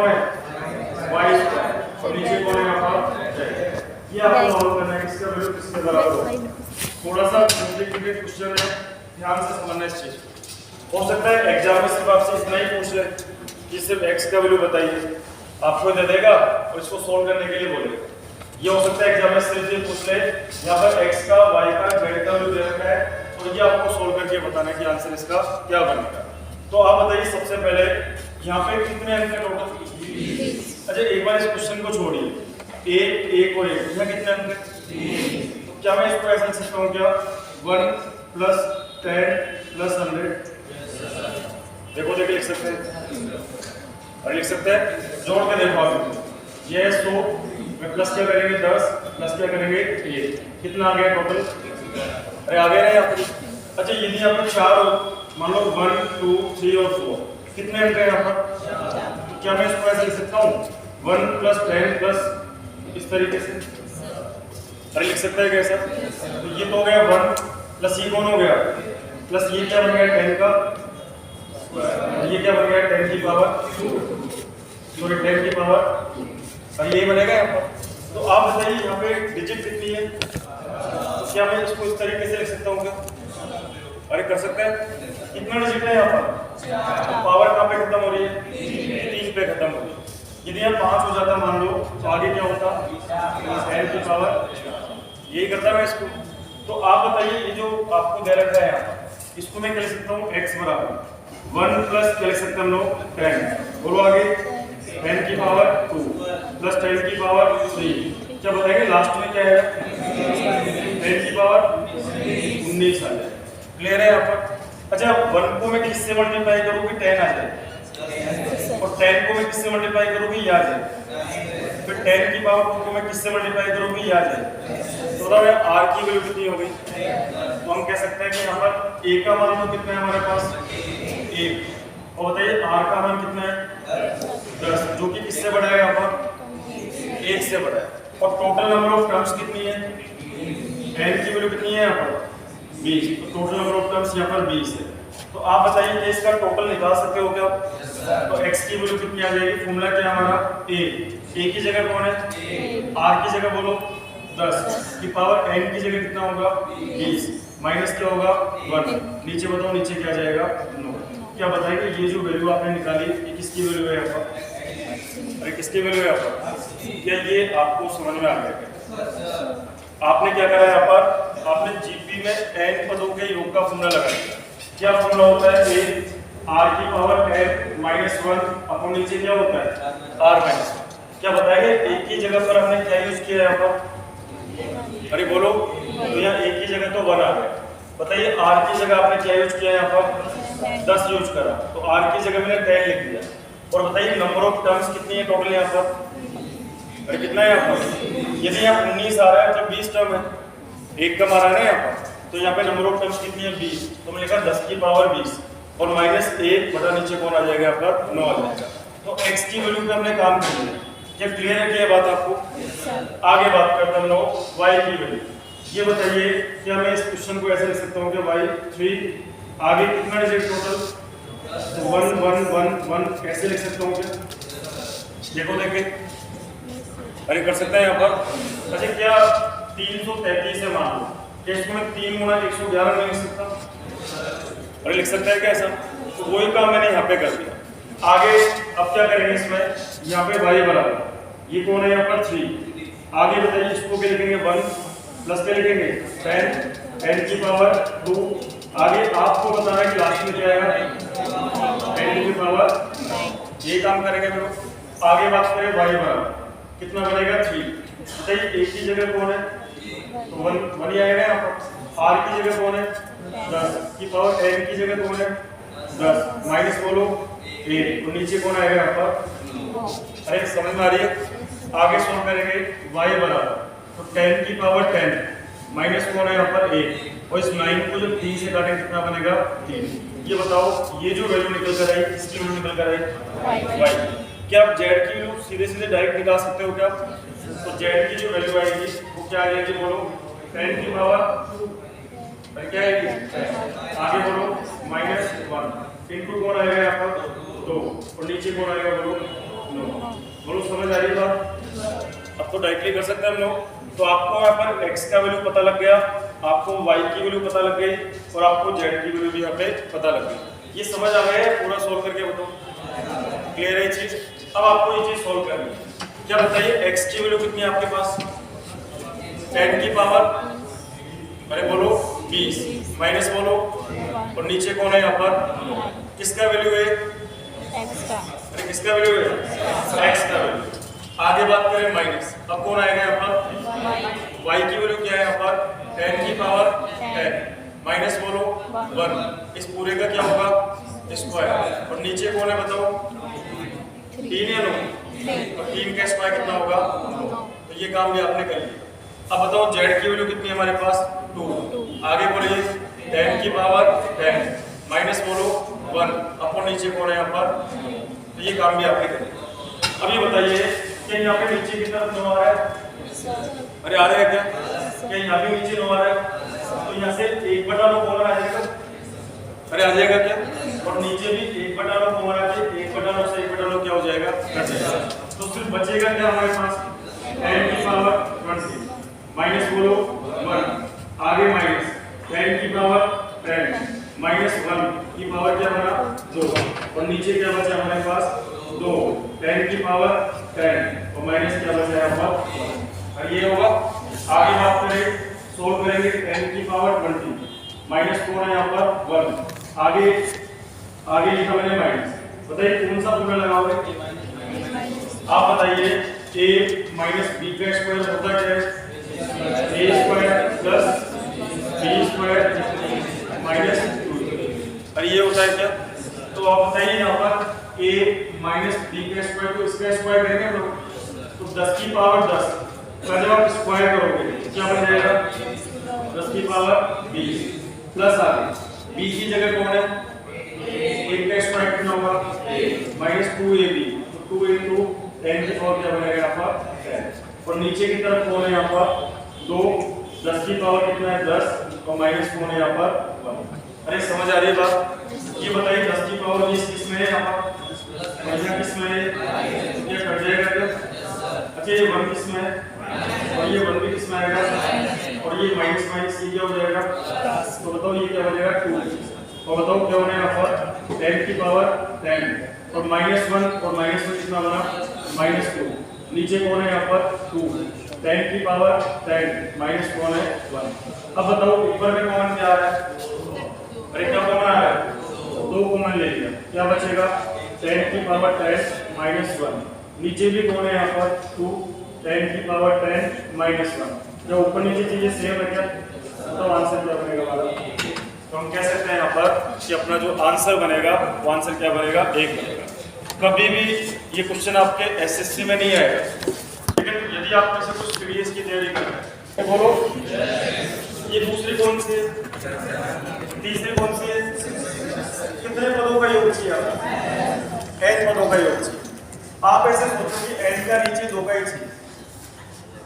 कौन है y square और नीचे कौन है यहाँ पर z। ये आपको सॉल्व करना है, इसका वैल्यू किसके बराबर होगा। थोड़ा सा कॉम्प्लिकेटेड क्वेश्चन है, ध्यान से समझना इस चीज को। हो सकता है एग्जाम में सिर्फ आपसे इतना ही पूछ ले कि सिर्फ x का वैल्यू बताइए, आपको दे देगा और इसको सोल्व करने के लिए बोलेगा। ये हो सकता है एग्जाम में सिर्फ ये पूछ ले यहाँ पर x का y का z का वैल्यू दे रखा है, तो ये आपको सोल्व करके बताना है कि आंसर इसका क्या बनेगा। तो आप बताइए सबसे पहले यहाँ पे कितने अंक है टोटल 20। अच्छा एक बार इस क्वेश्चन को छोड़िए, एक और एक, यहाँ कितने अंक है। तो क्या मैं इसको ऐसा लिख सकता हूँ क्या 1 + 10 + 100। देखो देख लिख सकते हैं और लिख सकते हैं, जोड़ के देखो आप। ये 100 में प्लस क्या करेंगे 10 प्लस क्या करेंगे 1, कितना आ गया टोटल। अरे आ गया ना यहाँ पर। अच्छा यदि यहाँ पर 4 हो, मान लो 1 2 3 और 4, कितने अंक है यहाँ पर। तो क्या मैं इसको ऐसे लिख सकता हूँ 1 + 10 प्लस इस तरीके से। अरे लिख सकता है कैसा। तो ये तो हो गया 1 प्लस ये कौन हो गया प्लस ये क्या बन गया 10 का, ये क्या बन गया 10 की पावर 2, सॉरी 10 की पावर, और ये बनेगा यहाँ पर। तो आप बताइए यहाँ पे डिजिट कितनी है। तो क्या मैं इसको इस तरीके से लिख सकता हूँ क्या। अरे कर सकते हैं। कितना डिजिट है यहाँ पर, तो पावर कहाँ पे खत्म हो रही है 3 पे खत्म हो रही है। यदि यहाँ 5 हो जाता मान लो, तो आगे क्या होता 10 की पावर, यही करता मैं इसको। तो आप बताइए ये जो आपको दे रखा है यहाँ पर, इसको मैं क्या लिख सकता हूँ x बराबर 1 प्लस क्या लिख सकते हैं हम लोग 10, बोलो आगे 10 की पावर 2 प्लस 10 की पावर 3, क्या बताएंगे लास्ट में क्या है 10 की पावर 19 आ जाए। क्लियर है यहाँ पर। अच्छा 1 को मैं किससे मल्टीप्लाई करूँगी 10 आ जाए, और 10 को मैं किससे मल्टीप्लाई करूँगी ये आ जाए, फिर 10 की पावर 2 को मैं किससे मल्टीप्लाई करूँगी ये आ जाए। तो बताओ r की वैल्यू कितनी हो गई। तो हम कह सकते हैं कि यहाँ पर a का मान तो कितना है हमारे पास 1, और बताइए r का मान कितना है 10, जो कि किससे बड़ा है यहाँ पर 1 से बड़ा है। और टोटल नंबर ऑफ टर्म्स कितनी है, n की वैल्यू कितनी है यहाँ पर 20, तो टोटल नंबर ऑफ टर्म्स यहाँ पर 20 है। तो आप बताइए इसका टोटल निकाल सकते हो क्या। तो x की वैल्यू कितनी आ जाएगी, फॉर्मूला क्या हमारा a की जगह कौन है r की जगह बोलो 10 की पावर n की जगह कितना होगा 20, माइनस क्या होगा 1, नीचे बताओ नीचे क्या जाएगा 9। क्या बताएंगे ये जो वैल्यू आपने निकाली ये किसकी वैल्यू है यहाँ पर, अरे किसकी वैल्यू है यहाँ पर। क्या ये आपको समझ में आ गया। आपने क्या करा यहाँ पर, आपने जीपी में n पदों के योग का फॉर्मूला लगाया। क्या फॉर्मूला होता है a r की पावर n - 1 अपॉन नीचे क्या होता है r - 1। क्या बताएंगे एक ही जगह पर हमने क्या यूज किया यहाँ पर, अरे बोलो। तो यहाँ एक की जगह तो 1 आ गया। बताइए r की जगह आपने क्या यूज किया यहाँ पर 10 यूज करा, तो r की जगह मैंने 10 लिख दिया। और बताइए नंबर ऑफ टर्म्स कितनी है टोटल यहाँ पर, अरे कितना है यहाँ पर। यदि यहाँ 19 आ रहा है जब 20 टर्म है, एक कम आ रहा है ना यहाँ पर, तो यहाँ पे नंबर ऑफ टर्म्स कितनी है 20, तो मैंने लिखा 10 की पावर 20 और -1 बटा नीचे कौन आ जाएगा यहाँ पर 9 आ जाएगा। तो x की वैल्यू पे हमने काम कर लिया। क्या क्लियर है क्या बात आपको। आगे बात करते हैं हम लोग y की वैल्यू। ये बताइए क्या मैं इस क्वेश्चन को ऐसे लिख सकता हूँ कि y 3 आगे कितना डिजिट टोटल 1 1 1 1 कैसे लिख सकता हूँ क्या, देखो देखे। अरे कर सकते हैं यहाँ पर। अच्छा क्या 333 है मान लो, क्या इसको मैं 3 गुणा 111 में लिख सकता हूँ, अरे लिख सकता है क्या ऐसा। तो वही काम मैंने यहाँ पे कर दिया। आगे अब क्या करेंगे इसमें, यहाँ पे y बराबर ये कौन है यहाँ पर 3, आगे बताइए इसको क्या लिखेंगे 1 प्लस क्या लिखेंगे 10 n की पावर 2, आगे आपको बताना है कि लास्ट में क्या आएगा n की पावर, ये काम करेंगे हम लोग। आगे बात करें y बराबर कितना बनेगा 3, बताइए एक की जगह कौन है तो 1 ही आएगा यहाँ पर। r की जगह कौन है 10 की पावर n की जगह कौन है 10 माइनस बोलो 1, तो नीचे कौन आएगा यहाँ पर। अरे समझ में आ रही है। आगे सॉल्व करेंगे y बराबर तो 10 की पावर 10 माइनस कौन है यहाँ पर 1, और इस 9 को जब 3 से काटें कितना बनेगा 3। ये बताओ ये जो वैल्यू निकल कर आई इसकी वैल्यू निकल कर आई y। क्या आप z की वैल्यू सीधे सीधे डायरेक्ट निकाल सकते हो क्या। तो z की जो वैल्यू आएगी वो क्या आ जाएगी बोलो 10 की पावर क्या आएगी, आगे बोलो -1 इनटू कौन आएगा यहाँ पर 2, और नीचे कौन आएगा बोलो नो। बोलो समझ आ रही बात? अब तो डायरेक्टली कर सकते हैं हम लोग। तो आपको यहाँ पर x का वैल्यू पता लग गया, आपको y की वैल्यू पता लग गई और आपको z की वैल्यू भी यहाँ पे पता लग गई। ये समझ आ गया? पूरा सोल्व करके बताओ, क्लियर है ये चीज? अब आपको ये चीज सोल्व करनी है। क्या बताइए x की वैल्यू कितनी है आपके पास? 10 की पावर, अरे बोलो 20, माइनस बोलो, और नीचे कौन है यहाँ पर? किसका वैल्यू है? x का। अरे किसका वैल्यू है? x का वैल्यू। आगे बात करें माइनस, अब कौन आएगा यहाँ पर? y की वैल्यू क्या है यहाँ पर? 10 की पावर 10, माइनस बोलो 1, इस पूरे का क्या होगा? स्क्वायर, और नीचे कौन है बताओ? 3 या 9? और 3 का स्क्वायर कितना होगा? तो ये काम भी आपने कर लिया। अब बताओ z की वैल्यू कितनी है हमारे पास? 2। आगे बोलिए 10 की पावर 10, माइनस बोलो 1, अपो नीचे कौन है यहाँ पर? तो ये काम भी आपने कर लिया। अब ये बताइए कि यहाँ पे नीचे की तरफ 9 आ रहा है? अरे आ रहा है क्या? क्या यहाँ भी नीचे 9 आ रहा है? तो यहाँ से 1/9 कॉमन आ जाएगा। अरे आ जाएगा क्या? और नीचे भी 1/9 कॉमन आ जाए, 1/9 से 1/9 क्या हो जाएगा? कट जाएगा। तो सिर्फ बचेगा क्या हमारे पास? 10 की पावर 20, माइनस बोलो 1, आगे माइनस 10 की पावर 10, माइनस 1 की पावर क्या बना? 2, और नीचे क्या बचा हमारे पास? 2, 10 की पावर 10 और माइनस क्या बचा यहाँ पर? और ये होगा। आगे बात करें, सोल्व करेंगे 10 की पावर 20, माइनस 4 है यहाँ पर 1, आगे लिखा मैंने माइनस। बताइए कौन सा फॉर्मूला लगाओगे? आप बताइए a माइनस b का स्क्वायर होता क्या है? a square plus b square minus 2। और ये होता है क्या? तो आप बताइए यहाँ पर a माइनस b का स्क्वायर को इसका स्क्वायर करेंगे हम लोग, तो 10 की पावर 10 का जब आप स्क्वायर करोगे क्या बन जाएगा? 10 की पावर 20 प्लस आगे b की जगह कौन है? 1 का स्क्वायर कितना होगा? माइनस 2ab, तो 2 into 10 की पावर क्या बनेगा यहाँ पर? 10, और नीचे की तरफ कौन है यहाँ पर? 2, 10 की पावर कितना है? 10, और माइनस कौन है यहाँ पर? 1। अरे समझ आ रही है बात? ये बताइए 10 की पावर 20 किस में है यहाँ पर? यहाँ किस में है? ये कट जाएगा क्या? अच्छा ये 1 किस में है? और ये 1 भी किस में आएगा? और ये माइनस माइनस ये क्या हो जाएगा? तो बताओ ये क्या बनेगा? 2, और बताओ क्या होने यहाँ पर? 10 की पावर 10 और माइनस 1, और माइनस 1 कितना बना? माइनस 2, नीचे कौन है यहाँ पर? 2, 10 की पावर 10 माइनस कौन है? 1। अब बताओ ऊपर में कॉमन क्या आ रहा है? अरे क्या कॉमन आ रहा है? 2 कॉमन ले लिया, क्या बचेगा? 10 की पावर 10 माइनस 1, नीचे भी कौन है यहाँ पर? 2, 10 की पावर 10 माइनस 1। जब ऊपर नीचे चीजें सेम है क्या? तो आंसर क्या बनेगा हमारा? तो हम कह सकते हैं यहाँ पर कि अपना जो आंसर बनेगा वो आंसर क्या बनेगा? 1 बनेगा। कभी भी ये क्वेश्चन आपके एसएससी में नहीं आएगा, लेकिन यदि आप में से कुछ सीरीज की तैयारी कर रहे हैं तो बोलो ये दूसरी कौन सी है? तीसरी कौन सी है? कितने पदों का योग चाहिए? n पदों का योग चाहिए। आप ऐसे सोचो कि n का नीचे 2 का ही चाहिए।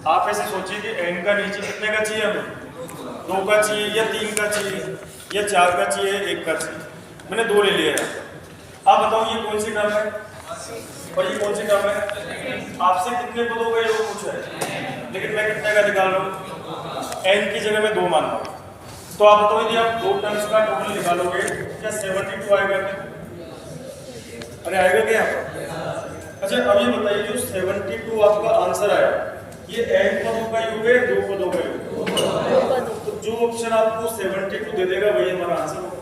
आप ऐसे सोचिए कि n का नीचे कितने का चाहिए हमें? 2 का चाहिए या 3 का चाहिए या 4 का चाहिए, 1 का चाहिए। मैंने 2 ले लिया है। आप बताओ ये कौन सी टर्म है और ये कौन सी टर्म है? आपसे कितने पदों का योग पूछा है, लेकिन मैं कितने का निकाल रहा हूँ? n की जगह में 2 मान रहा हूँ। तो आप बताओ यदि आप 2 टर्म्स का टोटल निकालोगे क्या 72 आएगा क्या? अरे आएगा क्या यहाँ पर? अच्छा अब ये बताइए जो 72 आपका आंसर आया ये n पदों का योग है 2 पदों का योग? तो जो ऑप्शन आपको 72 दे देगा वही हमारा आंसर होगा।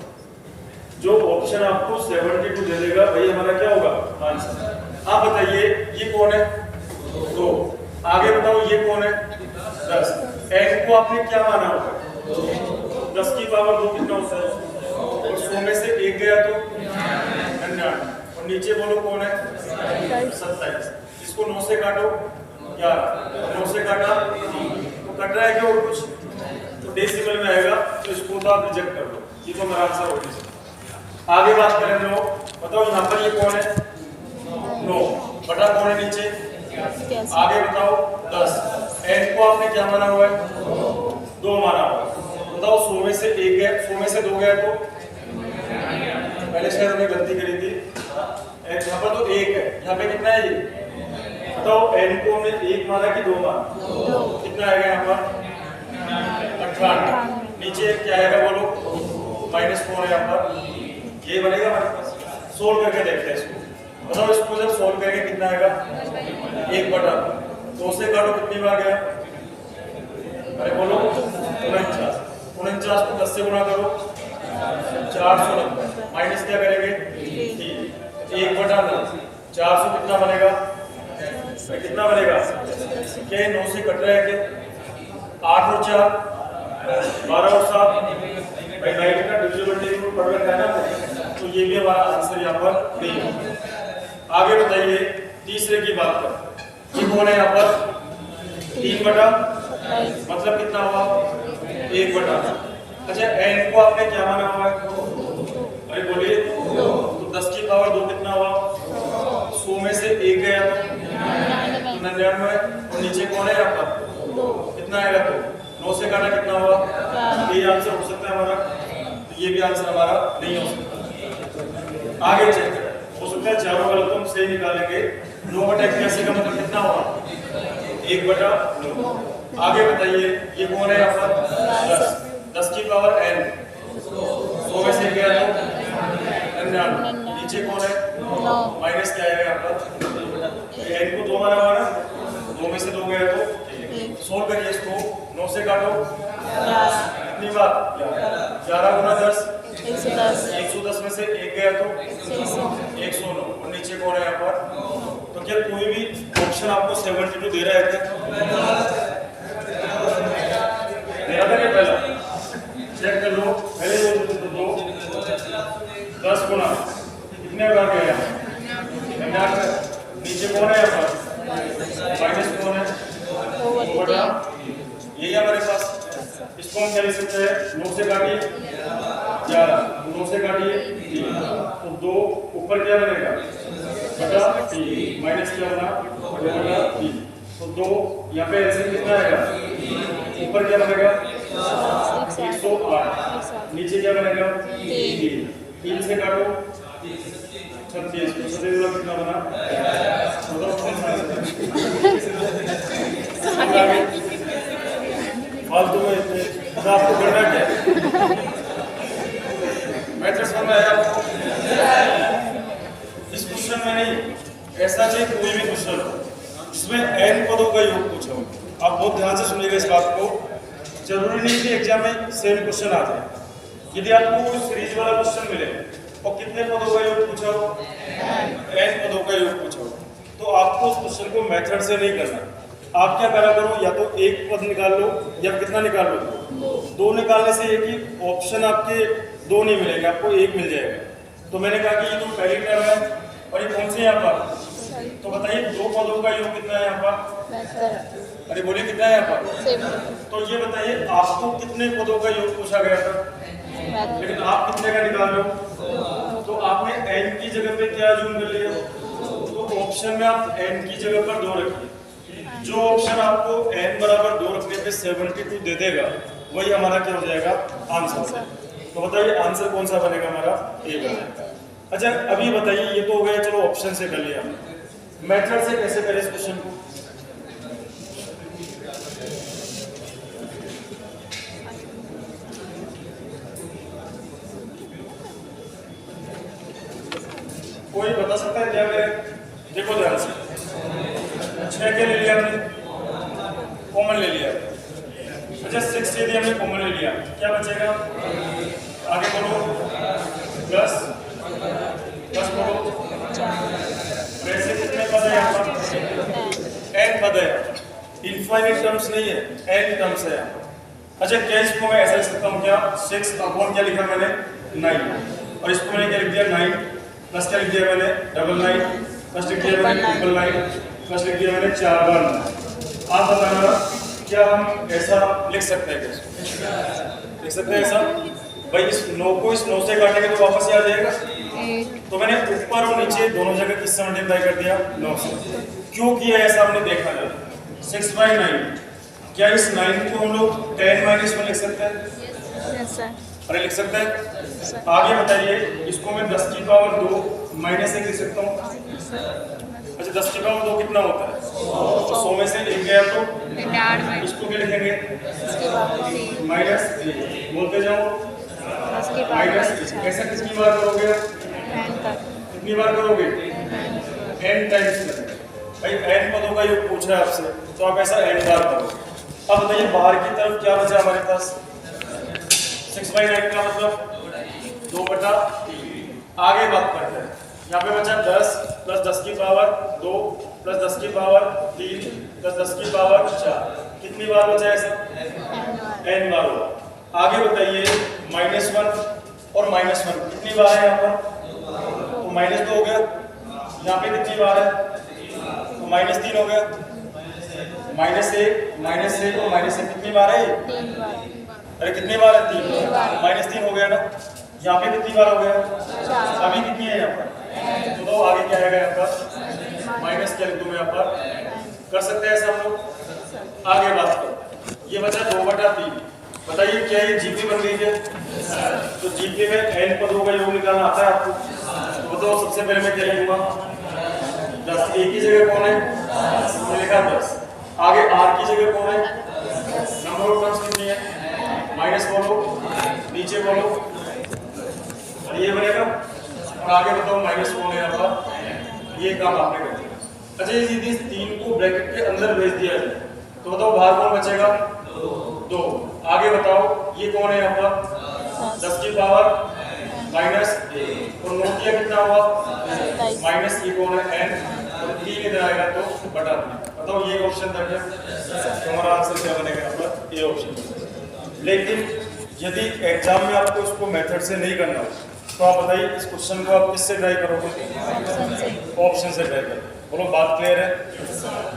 जो ऑप्शन आपको 72 दे देगा वही हमारा क्या होगा? आंसर। आप बताइए ये कौन है? 2, आगे बताओ ये कौन है? 10। n को आपने क्या माना होगा? 10 की पावर 2 कितना होता है? और 100 में से 1 गया तो 99, और नीचे बोलो कौन है? 27। इसको 9 से काटो 11, 9 से काटा 3, तो कट रहा है क्या और कुछ? तो डेसिमल में आएगा, तो इसको तो आप रिजेक्ट कर दो, ये तो मेरा आंसर हो गया। आगे बात करें तो बताओ यहाँ पर ये कौन है? 9 बटा कौन है नीचे? आगे बताओ 10। n को आपने क्या माना हुआ है? 2 माना हुआ है। बताओ 100 में से 1 गया, 100 में से 2 गया तो पहले शायद हमने गलती करी थी, यहाँ पर तो 1 है यहाँ पे कितना है ये बताओ, n को हमने 1 माना कि 2 माना, कितना आएगा यहाँ पर 98। नीचे क्या आएगा बोलो, -4 है यहाँ पर, ये बनेगा हमारे पास। सोल्व करके देखते हैं इसको, बताओ इसको जब सोल्व करेंगे कितना आएगा 1/2 से काटो कितनी बार गया, अरे बोलो 49 को 10 से गुणा करो 490 माइनस क्या करेंगे 1/9 400 कितना बनेगा, कितना बनेगा क्या 9 से कट रहा है क्या, 8 और 4 12 और 7 भाई 9 का डिविजिबल टेबल पढ़ रखा है ना, तो ये भी हमारा आंसर यहाँ पर नहीं है। आगे बताइए तीसरे की बात कर, ये कौन है यहाँ पर 3/, मतलब कितना हुआ 1/। अच्छा n को आपने क्या माना हुआ है, अरे बोलिए तो 10 की पावर 2 कितना हुआ, 100 में से 1 गया तो 99, और नीचे कौन है यहाँ पर कितना आएगा, तो 9 से काटा कितना हुआ, ये आंसर हो सकता है हमारा, तो ये भी आंसर हमारा नहीं हो सकता। आगे चेक हो सकता है चारों गलत हम सही निकालेंगे, 9/81 का मतलब कितना हुआ 1/9। आगे बताइए ये कौन है यहाँ पर 10 की पावर n, 100 में से गया तो 99, नीचे कौन है माइनस क्या आएगा यहाँ पर, n को 2 माना हुआ ना, 2 में से 2 गया तो सोल्व करिए इसको, 9 से काटो कितनी बार 11 गुना 10 110 में से 1 गया तो 109, और नीचे कौन है यहाँ पर, तो क्या कोई भी ऑप्शन आपको 72 दे रहा है क्या, दे रहा था क्या पहला, चेक कर लो पहले वो तो 10 गुना कितने बार गया, नीचे कौन है यहाँ पर माइनस कौन है, यही हमारे पास। इसको हम क्या लिख सकते हैं, 9 से काटिए 11, 9 से काटिए 3, तो 2 ऊपर क्या बनेगा बटा 3 माइनस क्या बना 2/3, तो 2 यहाँ पे एलसीएम कितना आएगा, ऊपर क्या बनेगा 108, नीचे क्या बनेगा 3 से काटो 36, कितना बना फालतू में आपको करना क्या है, मैथ्स समझ में आया आपको। इस क्वेश्चन में नहीं, ऐसा चाहिए कोई भी क्वेश्चन हो जिसमें n पदों का योग पूछा हो, आप बहुत ध्यान से सुनिएगा इस बात को, जरूरी नहीं कि एग्जाम में सेम क्वेश्चन आ जाए। यदि आपको सीरीज वाला क्वेश्चन मिले और कितने पदों का योग पूछा हो, n पदों का योग पूछा हो, तो आपको उस क्वेश्चन को मेथड से नहीं करना, आप क्या करा करो, या तो एक पद निकाल लो या कितना निकाल लो, 2 निकालने से एक ही ऑप्शन आपके 2 नहीं मिलेंगे, आपको 1 मिल जाएगा। तो मैंने कहा कि ये तो पहली टर्म है और ये कौन सी है यहाँ पर, तो बताइए 2 पदों का योग कितना है यहाँ पर, अरे बोलिए कितना है यहाँ पर, तो ये बताइए आपको कितने पदों का योग पूछा गया था, लेकिन आप कितने का निकाल लो, तो आपने n की जगह पे क्या जूम कर लिया, तो ऑप्शन में आप n की जगह पर 2 रखिए, जो ऑप्शन आपको n बराबर 2 रखने पे 72 दे देगा वही हमारा क्या हो जाएगा आंसर। तो बताइए आंसर कौन सा बनेगा हमारा, ए बनेगा। अच्छा अभी बताइए ये तो हो गया, चलो ऑप्शन से कर लिया, मेथड से कैसे करें इस क्वेश्चन को, कोई बता सकता है क्या करें, देखो ध्यान से 6 के ले लिया हमने, कॉमन ले लिया, अच्छा 6 यदि हमने कॉमन ले लिया क्या बचेगा, आगे बोलो 10 बोलो, वैसे कितने पद है यहाँ पर, n पद है, इनफाइनाइट टर्म्स नहीं है, n टर्म्स है। अच्छा क्या इसको मैं ऐसा लिख सकता हूँ क्या, 6 अपॉन क्या लिखा मैंने 9, और इसको मैंने क्या लिख दिया 9 प्लस क्या लिख दिया मैंने 99 प्लस लिख दिया मैंने 999 प्लस लिख दिया मैंने 4 बार। आप बताना क्या हम ऐसा लिख सकते हैं, कैसे लिख सकते हैं ऐसा, भाई इस 9 को इस 9 से काटेंगे तो वापस आ जाएगा, तो मैंने ऊपर और नीचे दोनों जगह किससे मल्टीप्लाई कर दिया 9 से, क्यों किया ऐसा हमने देखा जाए, 6/9, क्या इस 9 को हम लोग 10 माइनस में लिख सकते हैं, अरे लिख सकते हैं। आगे बताइए इसको मैं 10 की पावर 2 माइनस 1 लिख सकता हूँ, जैसे 10 की पावर 2 कितना होता है? तो 100 में से 1 गया तो इसको क्या लिखेंगे? माइनस, बोलते जाओ माइनस। ऐसा कितनी बार करोगे? कितनी बार करोगे? n times. भाई n पदों का योग पूछ रहा है आपसे, तो आप ऐसा n बार करो। अब बताइए बाहर की तरफ क्या बचा हमारे पास? 6/9 का मतलब 2/3। आगे बात करते हैं। यहाँ पे बचा 10 प्लस 10 की पावर 2 प्लस 10 की पावर 3 प्लस 10 की पावर 4। कितनी बार बचा है सर? n बार होगा। आगे बताइए -1 और -1 कितनी बार है यहाँ पर? तो -2 हो गया। यहाँ पे कितनी बार है? तो -3 हो गया। -1 और -1 कितनी बार है? अरे कितनी बार है? 3। -3 हो गया ना। यहाँ पे कितनी बार हो गया? अभी कितनी है यहाँ पर? तो आगे क्या आएगा यहाँ पर? माइनस क्या लिख दूँ यहाँ पर? कर सकते हैं ऐसा हम लोग। आगे बात करो। ये बचा 2/3। बताइए क्या ये जीपी बन गई है? तो जीपी में n पदों का योग निकालना आता है आपको? तो बताओ सबसे पहले मैं क्या लिखूंगा? 10। एक ही जगह कौन है? मैंने लिखा 10। आगे r की जगह कौन है? नंबर ऑफ टर्म्स कितनी है? माइनस बोलो, नीचे बोलो, और ये बनेगा। और आगे बताओ माइनस कौन है यहाँ पर? ये काम आपने कर दिया। अच्छा यदि 3 को ब्रैकेट के अंदर भेज दिया जाए तो बताओ बाहर कौन बचेगा? 2। आगे बताओ ये कौन है यहाँ पर? 10 की पावर -1 और नोट किया कितना हुआ? माइनस। ये कौन है? n। और 3 इधर आएगा तो बटा 3। बताओ ये ऑप्शन तक है। हमारा आंसर क्या बनेगा यहाँ पर? ये ऑप्शन। लेकिन यदि एग्जाम में आपको इसको मेथड से नहीं करना हो तो आप बताइए इस क्वेश्चन को आप किससे ट्राई करोगे? ऑप्शन से ट्राई करोगे। बोलो बात क्लियर है?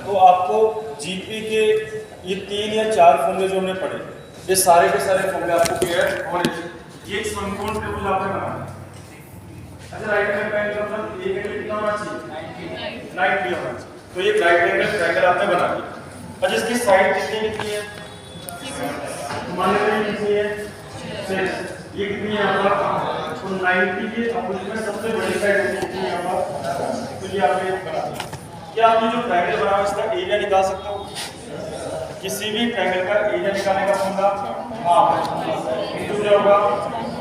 तो आपको जीपी के ये 3 या 4 फॉर्मूले जो हमने पढ़े, ये सारे के सारे फॉर्मूले आपको क्लियर होने चाहिए। ये समकोण त्रिभुज आपने बनाना। अच्छा राइट हैंड ट्रायंगल का मतलब एक एंगल कितना होना चाहिए? 90 होना चाहिए। तो ये राइट एंगल ट्रायंगल आपने बना दिया। अच्छा इसकी साइड कितनी कितनी है? मान लीजिए कितनी है? 6। ये कितनी है यहाँ पर? तो 90 के अपोजिट में सबसे बड़ी साइड होती है कितनी यहाँ पर? तो ये आपने बना दिया। क्या आप ये जो ट्रायंगल बना इसका एरिया निकाल सकते हो? किसी भी ट्रायंगल का एरिया निकालने का फॉर्मूला इनटू क्या होगा?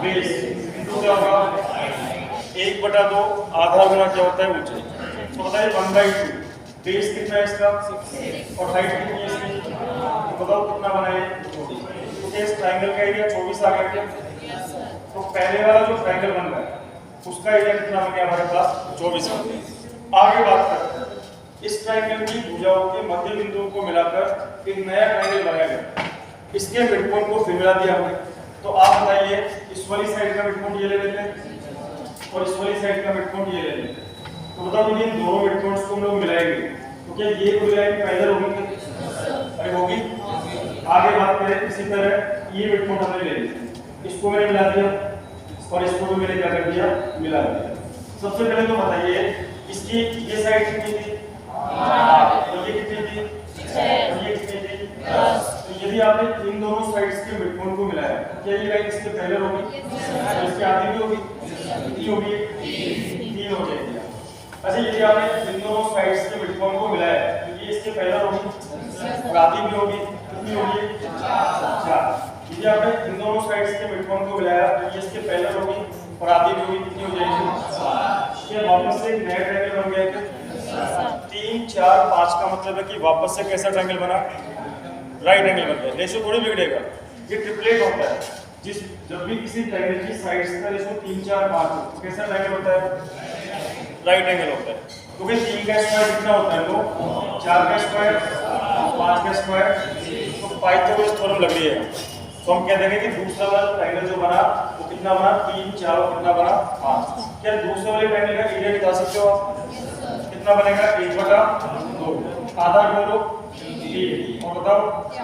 बेस इनटू क्या होगा? 1/2 आधा गुना क्या होता है? ऊंचाई। तो बताइए 1/2 बेस कितना है इसका? और हाइट कितनी है इसकी? तो बताओ कितना बना है? 24। तो इस ट्रायंगल का एरिया 24 आ गया क्या? तो पहले वाला जो ट्रायंगल बन रहा है उसका एरिया कितना बन गया हमारे पास? 24 बन गया। आगे बात करते हैं। इस ट्रायंगल की भुजाओं के मध्य बिंदुओं को मिलाकर एक नया ट्रायंगल बनाया गया। इसके मिडपॉइंट को फिर मिला दिया हमने। तो आप बताइए इस वाली साइड का मिडपॉइंट ये ले लेते हैं और इस वाली साइड का मिडपॉइंट ये ले लेते हैं। तो बताओ यदि इन दोनों मिडपॉइंट्स को हम लोग मिलाएंगे तो क्या ये पूरी लाइन पैरेलल होगी? अरे होगी। आगे बात करें इसी तरह ये मिडपॉइंट हमने ले लिया, इसको मैंने मिला दिया और इसको भी मैंने क्या कर दिया? मिला दिया। सबसे पहले तो बताइए इसकी ये साइड कितनी थी? और ये कितनी थी? और ये कितनी थी? तो यदि आपने इन दोनों साइड्स के मिडपॉइंट को मिलाया क्या ये लाइन इसके पैरेलल होगी? और इसके आधी भी होगी? कितनी होगी? 3 हो जाएगी। अच्छा यदि आपने इन दोनों साइड्स के मिडपॉइंट को मिलाया तो ये इसके पैरेलल होगी और आधी भी होगी? कितनी होगी? 4। यदि आपने इन दोनों साइड्स के मिडपॉइंट को मिलाया तो ये इसके पैरेलल होगी और आधी भी होगी? कितनी हो जाएगी? ये वापस से एक नया ट्रायंगल बन गया क्या? 3 4 5 का मतलब है कि वापस से कैसा ट्रायंगल बना? राइट एंगल बन गया। रेशियो थोड़ी बिगड़ेगा। ये ट्रिपलेट होता है। जब भी किसी ट्रायंगल की साइड्स का रेशियो 3 4 5 हो तो कैसा ट्रायंगल होता है? राइट एंगल होता है। क्योंकि 3 का स्क्वायर कितना होता है? 2। 4 का स्क्वायर 5 का स्क्वायर। तो पाइथागोरस थ्योरम लग रही है। तो हम कह देंगे कि दूसरा वाला ट्रायंगल जो बना वो कितना बना? 3 4 और कितना बना? 5। क्या दूसरे वाले ट्रायंगल का एरिया निकाल सकते हो आप? कितना बनेगा? 1/2। आधा बोलो 3 और बताओ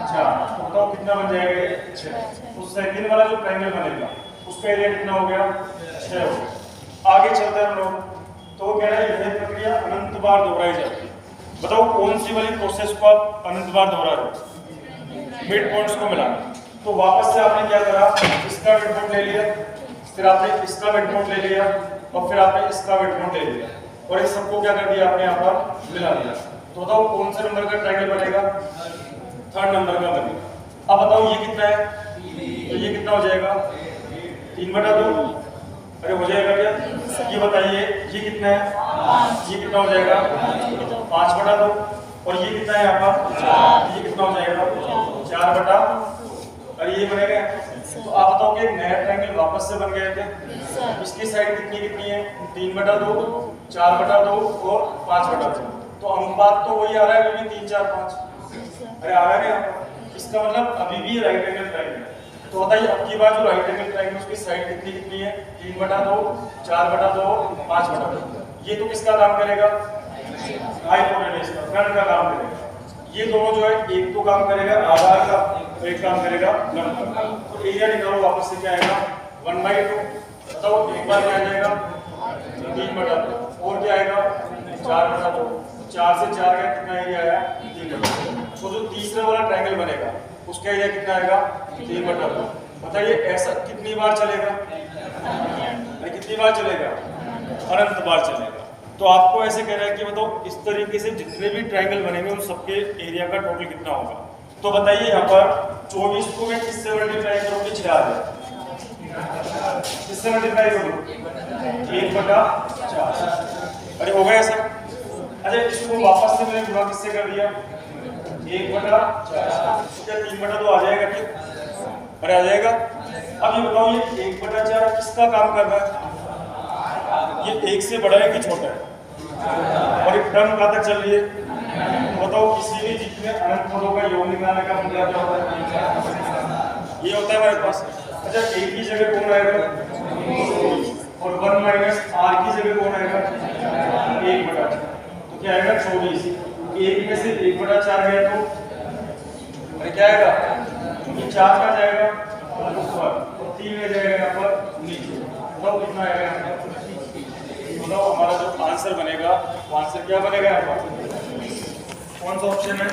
4। तो बताओ कितना बन जाएगा? 6। तो सेकंड वाला जो ट्रायंगल बनेगा उसका एरिया कितना हो गया? 6 हो गया। आगे चलते हैं हम लोग। तो वो कह रहा है यह प्रक्रिया अनंत बार दोहराई जाती है। बताओ कौन सी वाली प्रोसेस को आप अनंत बार दोहरा रहे हो? मिड पॉइंट्स को मिलाना। तो वापस से आपने क्या करा? इसका मिड पॉइंट ले लिया, फिर आपने इसका मिड पॉइंट ले लिया और फिर आपने इसका मिड पॉइंट ले लिया और इस सबको क्या कर दिया आपने यहाँ पर मिला दिया। तो बताओ कौन से नंबर का ट्रायंगल बनेगा? थर्ड नंबर का बनेगा। अब बताओ ये कितना है? तो ये कितना हो जाएगा? 3/2। अरे हो जाएगा क्या? ये बताइए ये कितना है? ये कितना हो जाएगा? 5/2। और ये कितना है यहाँ पर? ये कितना हो जाएगा? 4/। अरे ये बनेगा। तो आप बताओ कि नया ट्रायंगल वापस से बन गया क्या? इसकी साइड कितनी कितनी है? 3/2, 4/2 और 5/2। तो अनुपात तो वही आ रहा है, 3, 4, 5। अरे आ रहा है क्या? इसका मतलब अभी भी राइट एंगल ट्रायंगल है। तो बताइए अब की बार जो राइट एंगल ट्रायंगल उसकी साइड कितनी कितनी है? 3/2, 4/2 और 5/2। ये तो किसका काम करेगा? हाइपोटेन्यूज का, फ्रंट का काम करेगा। ये दोनों जो है एक तो काम करेगा आधार का, तो एक काम करेगा लंब का। तो एरिया निकालो वापस से क्या आएगा? 1/2। बताओ एक बार क्या आ जाएगा? 3/2 और क्या आएगा? 4/2। 4 से 4 का कितना एरिया आया? 3/2। तो जो तीसरा वाला ट्रायंगल बनेगा उसका एरिया कितना आएगा? 3/2। बताइए ऐसा कितनी बार चलेगा? कितनी बार चलेगा? अनंत बार चलेगा। तो आपको ऐसे कह रहा है कि बताओ इस तरीके से जितने भी ट्रायंगल बनेंगे उन सबके एरिया का टोटल कितना होगा? तो बताइए यहाँ पर 24 को मैं किससे मल्टीप्लाई करूँगी? 6000। किससे मल्टीप्लाई करूँ? 1/4। अरे हो गया ऐसा? अच्छा इसको वापस से मैंने गुणा किससे कर दिया? 1/4। क्या 3/2 आ जाएगा? ठीक, अरे आ जाएगा। अब ये बताओ ये 1/4 किसका काम कर रहा है? ये 1 से बड़ा है कि छोटा है? और एक टर्म कहाँ तक चल रही है? बताओ किसी भी जितने अनंत पदों का योग निकालने का फॉर्मूला क्या होता है? ये होता है हमारे पास। अच्छा एक की जगह कौन आएगा? और 1 - r की जगह कौन आएगा? 1/4। तो क्या आएगा? 24। एक में से 1/4 गया तो अरे क्या आएगा? 4 का जाएगा ऊपर और 3 में जाएगा यहाँ पर नीचे। तो कितना आएगा यहाँ पर? तो हमारा जो आंसर बनेगा वो आंसर क्या बनेगा यहाँ पर? कौन सा ऑप्शन है?